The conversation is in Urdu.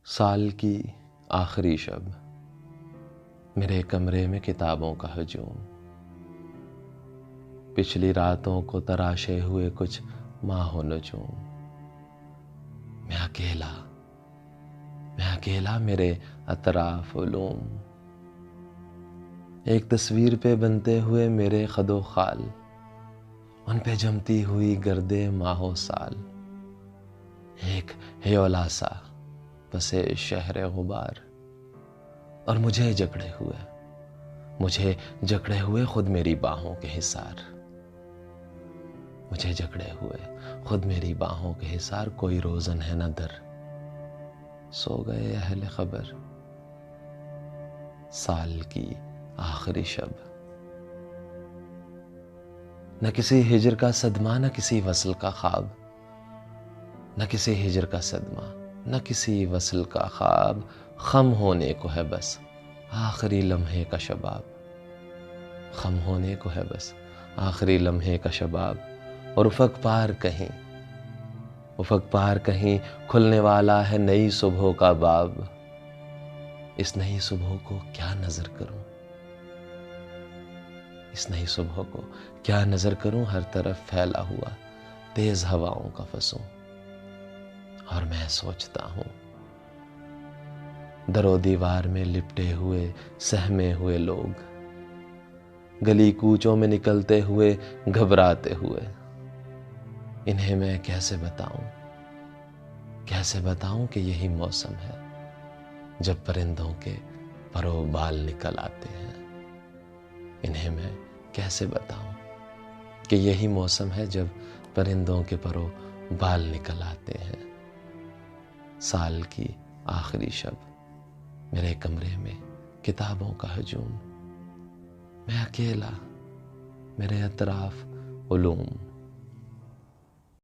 سال کی آخری شب، میرے کمرے میں کتابوں کا ہجوم، پچھلی راتوں کو تراشے ہوئے کچھ ماہ و نجوم۔ میں اکیلا میرے اطراف علوم، ایک تصویر پہ بنتے ہوئے میرے خد و خال، ان پہ جمتی ہوئی گرد ماہ و سال، ایک ہیولا سا بسے شہر غبار، اور مجھے جکڑے ہوئے خود میری باہوں کے حصار، مجھے جکڑے ہوئے خود میری باہوں کے حصار۔ کوئی روزن ہے نہ در، سو گئے اہل خبر۔ سال کی آخری شب، نہ کسی ہجر کا صدمہ، نہ کسی وصل کا خواب، نہ کسی ہجر کا صدمہ، نہ کسی وصل کا خواب۔ خم ہونے کو ہے بس آخری لمحے کا شباب، خم ہونے کو ہے بس آخری لمحے کا شباب۔ اور افق پار کہیں کھلنے والا ہے نئی صبح کا باب۔ اس نئی صبح کو کیا نظر کروں، اس نئی صبح کو کیا نظر کروں، ہر طرف پھیلا ہوا تیز ہواؤں کا فسوں۔ اور میں سوچتا ہوں، در و دیوار میں لپٹے ہوئے سہمے ہوئے لوگ، گلی کوچوں میں نکلتے ہوئے گھبراتے ہوئے، انہیں میں کیسے بتاؤں کہ یہی موسم ہے جب پرندوں کے پر و بال نکل آتے ہیں۔ انہیں میں کیسے بتاؤں کہ یہی موسم ہے جب پرندوں کے پر و بال نکل آتے ہیں۔ سال کی آخری شب، میرے کمرے میں کتابوں کا ہجوم، میں اکیلا، میرے اطراف علوم۔